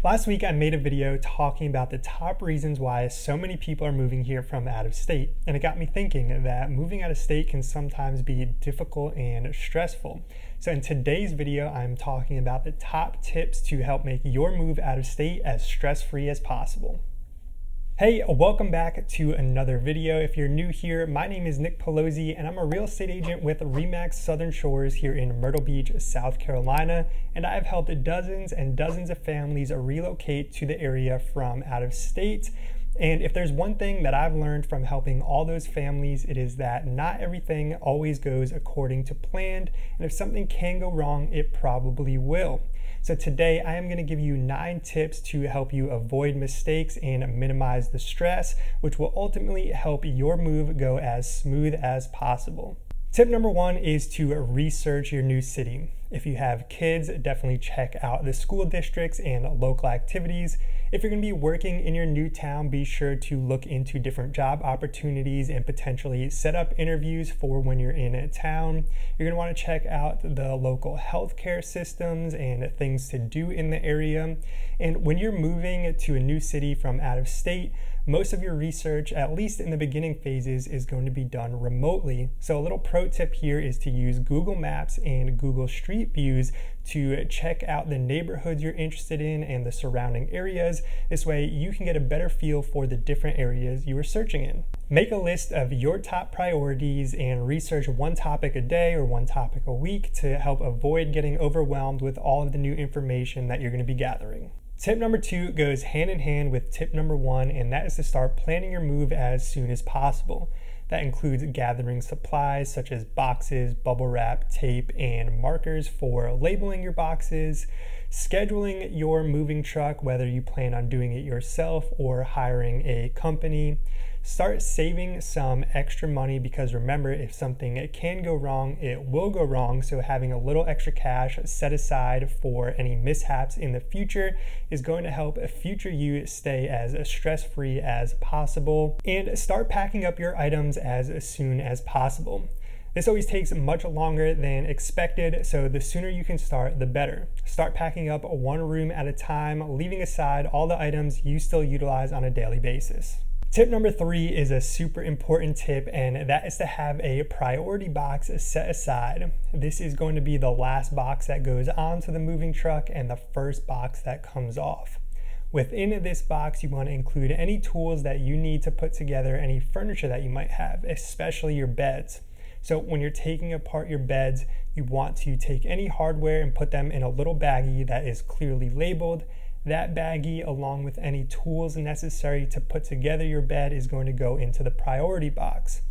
Last week I made a video talking about the top reasons why so many people are moving here from out of state, and it got me thinking that moving out of state can sometimes be difficult and stressful. So in today's video I'm talking about the top tips to help make your move out of state as stress-free as possible. Hey, welcome back to another video. If you're new here, my name is Pawleys and I'm a real estate agent with RE/MAX Southern Shores here in Myrtle Beach, South Carolina, and I've helped dozens and dozens of families relocate to the area from out of state. And if there's one thing that I've learned from helping all those families, it is that not everything always goes according to plan, and if something can go wrong, it probably will. So today I am going to give you 9 tips to help you avoid mistakes and minimize the stress, which will ultimately help your move go as smooth as possible. Tip number 1 is to research your new city. If you have kids, definitely check out the school districts and local activities. If you're going to be working in your new town, be sure to look into different job opportunities and potentially set up interviews for when you're in a town. You're going to want to check out the local healthcare systems and things to do in the area. And when you're moving to a new city from out of state, most of your research, at least in the beginning phases, is going to be done remotely. So a little pro tip here is to use Google Maps and Google Street Views to check out the neighborhoods you're interested in and the surrounding areas. This way you can get a better feel for the different areas you are searching in. Make a list of your top priorities and research one topic a day or one topic a week to help avoid getting overwhelmed with all of the new information that you're going to be gathering. Tip number 2 goes hand in hand with tip number 1, and that is to start planning your move as soon as possible. That includes gathering supplies such as boxes, bubble wrap, tape, and markers for labeling your boxes, scheduling your moving truck, whether you plan on doing it yourself or hiring a company. Start saving some extra money because remember, if something can go wrong, it will go wrong. So having a little extra cash set aside for any mishaps in the future is going to help future you stay as stress-free as possible. And start packing up your items as soon as possible. This always takes much longer than expected, so the sooner you can start, the better. Start packing up one room at a time, leaving aside all the items you still utilize on a daily basis. Tip number 3 is a super important tip, and that is to have a priority box set aside. This is going to be the last box that goes onto the moving truck and the first box that comes off. Within this box, you want to include any tools that you need to put together any furniture that you might have, especially your beds. So when you're taking apart your beds, you want to take any hardware and put them in a little baggie that is clearly labeled. That baggie, along with any tools necessary to put together your bed, is going to go into the priority box.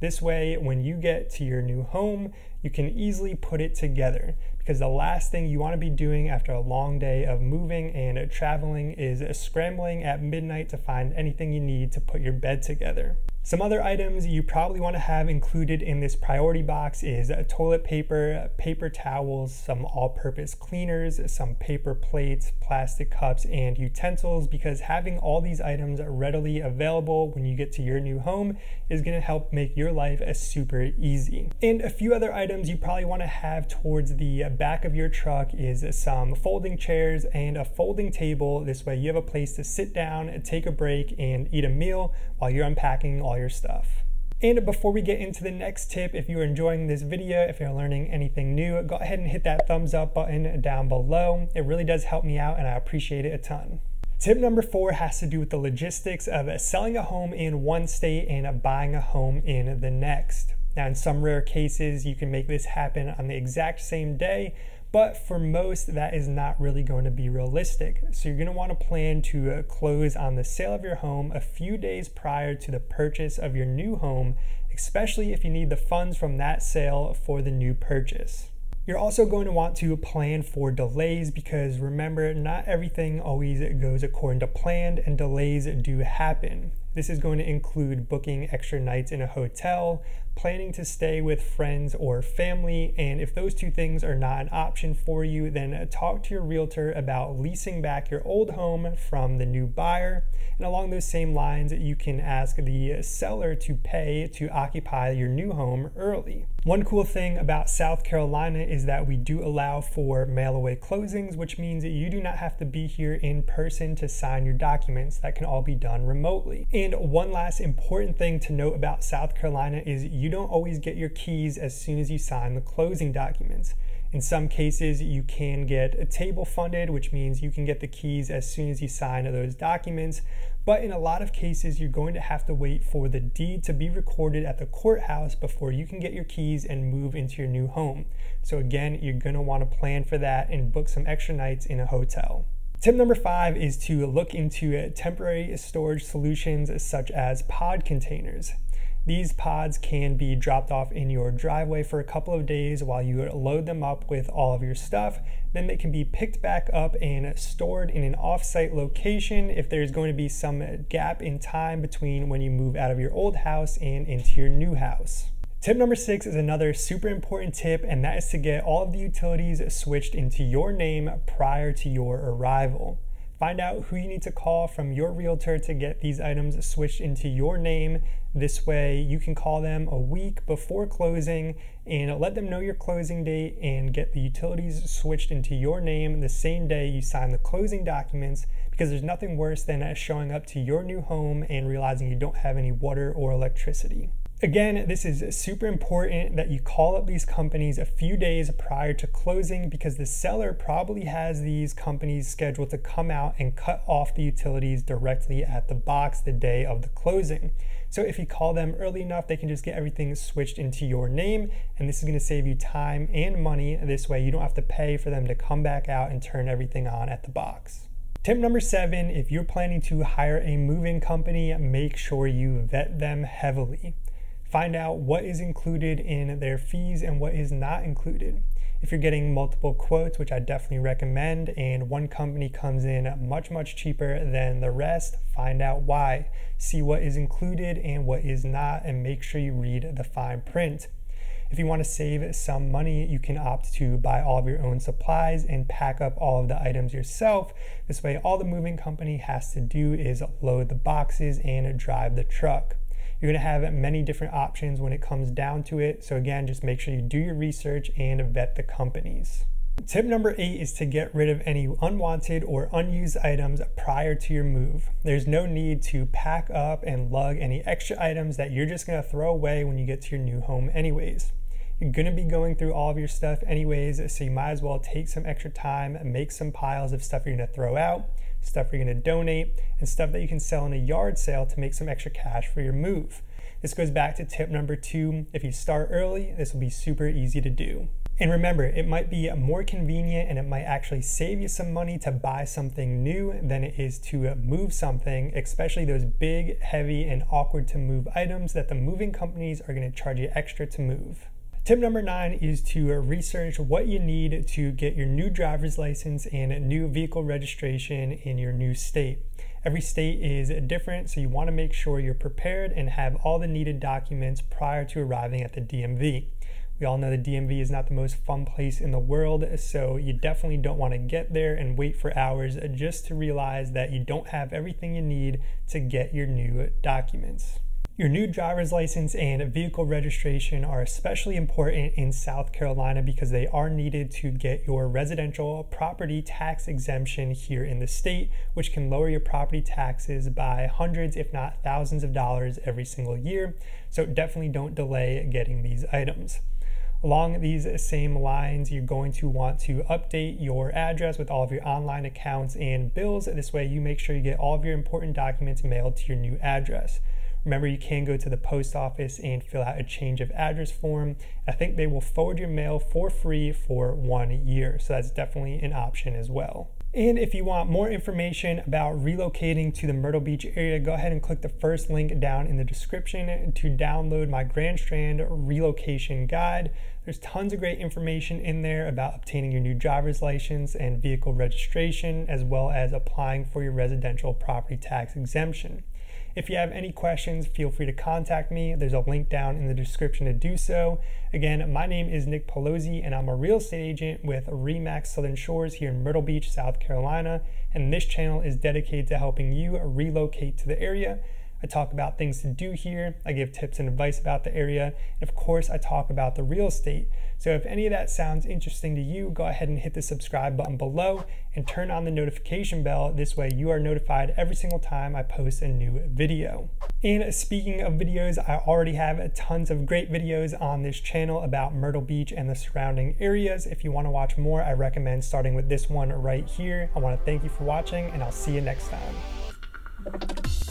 This way, when you get to your new home, you can easily put it together, because the last thing you want to be doing after a long day of moving and traveling is scrambling at midnight to find anything you need to put your bed together. Some other items you probably want to have included in this priority box is toilet paper, paper towels, some all-purpose cleaners, some paper plates, plastic cups, and utensils, because having all these items readily available when you get to your new home is going to help make your life super easy. And a few other items you probably want to have towards the back of your truck is some folding chairs and a folding table. This way you have a place to sit down, take a break, and eat a meal while you're unpacking all your stuff. And before we get into the next tip, if you're enjoying this video, if you're learning anything new, go ahead and hit that thumbs up button down below. It really does help me out and I appreciate it a ton. Tip number 4 has to do with the logistics of selling a home in one state and buying a home in the next. Now, in some rare cases, you can make this happen on the exact same day, but for most, that is not really going to be realistic. So you're going to want to plan to close on the sale of your home a few days prior to the purchase of your new home, especially if you need the funds from that sale for the new purchase. You're also going to want to plan for delays, because remember, not everything always goes according to plan and delays do happen. This is going to include booking extra nights in a hotel, planning to stay with friends or family, and if those two things are not an option for you, then talk to your realtor about leasing back your old home from the new buyer. And along those same lines, you can ask the seller to pay to occupy your new home early. One cool thing about South Carolina is that we do allow for mail-away closings, which means that you do not have to be here in person to sign your documents. That can all be done remotely. And one last important thing to note about South Carolina is you don't always get your keys as soon as you sign the closing documents. In some cases, you can get table funded, which means you can get the keys as soon as you sign those documents. But in a lot of cases, you're going to have to wait for the deed to be recorded at the courthouse before you can get your keys and move into your new home. So again, you're going to want to plan for that and book some extra nights in a hotel. Tip number 5 is to look into temporary storage solutions such as pod containers. These pods can be dropped off in your driveway for a couple of days while you load them up with all of your stuff. Then they can be picked back up and stored in an off-site location if there's going to be some gap in time between when you move out of your old house and into your new house. Tip number 6 is another super important tip, and that is to get all of the utilities switched into your name prior to your arrival. Find out who you need to call from your realtor to get these items switched into your name. This way you can call them a week before closing and let them know your closing date and get the utilities switched into your name the same day you sign the closing documents, because there's nothing worse than showing up to your new home and realizing you don't have any water or electricity. Again, this is super important that you call up these companies a few days prior to closing, because the seller probably has these companies scheduled to come out and cut off the utilities directly at the box the day of the closing. So if you call them early enough, they can just get everything switched into your name, and this is going to save you time and money. This way you don't have to pay for them to come back out and turn everything on at the box. Tip number 7, if you're planning to hire a moving company, make sure you vet them heavily. Find out what is included in their fees and what is not included. If you're getting multiple quotes, which I definitely recommend, and one company comes in much cheaper than the rest, find out why. See what is included and what is not, and make sure you read the fine print. If you want to save some money, you can opt to buy all of your own supplies and pack up all of the items yourself. This way, all the moving company has to do is load the boxes and drive the truck. You're going to have many different options when it comes down to it. So again, just make sure you do your research and vet the companies. Tip number 8 is to get rid of any unwanted or unused items prior to your move. There's no need to pack up and lug any extra items that you're just going to throw away when you get to your new home anyways. You're going to be going through all of your stuff anyways, so you might as well take some extra time and make some piles of stuff you're going to throw out, stuff you're going to donate, and stuff that you can sell in a yard sale to make some extra cash for your move. This goes back to tip number 2. If you start early, this will be super easy to do. And remember, it might be more convenient and it might actually save you some money to buy something new than it is to move something, especially those big, heavy, and awkward to move items that the moving companies are going to charge you extra to move. Tip number 9 is to research what you need to get your new driver's license and new vehicle registration in your new state. Every state is different, so you want to make sure you're prepared and have all the needed documents prior to arriving at the DMV. We all know the DMV is not the most fun place in the world, so you definitely don't want to get there and wait for hours just to realize that you don't have everything you need to get your new documents. Your new driver's license and vehicle registration are especially important in South Carolina because they are needed to get your residential property tax exemption here in the state, which can lower your property taxes by hundreds, if not thousands of dollars every single year. So definitely don't delay getting these items. Along these same lines, you're going to want to update your address with all of your online accounts and bills. This way you make sure you get all of your important documents mailed to your new address. Remember, you can go to the post office and fill out a change of address form. I think they will forward your mail for free for 1 year, so that's definitely an option as well. And if you want more information about relocating to the Myrtle Beach area, go ahead and click the first link down in the description to download my Grand Strand relocation guide. There's tons of great information in there about obtaining your new driver's license and vehicle registration, as well as applying for your residential property tax exemption. If you have any questions, feel free to contact me. There's a link down in the description to do so. Again, my name is Nick Paolozzi, and I'm a real estate agent with RE/MAX Southern Shores here in Myrtle Beach, South Carolina, and this channel is dedicated to helping you relocate to the area. I talk about things to do here, I give tips and advice about the area, and of course I talk about the real estate. So if any of that sounds interesting to you, go ahead and hit the subscribe button below and turn on the notification bell. This way you are notified every single time I post a new video. And speaking of videos, I already have tons of great videos on this channel about Myrtle Beach and the surrounding areas. If you want to watch more, I recommend starting with this one right here. I want to thank you for watching, and I'll see you next time.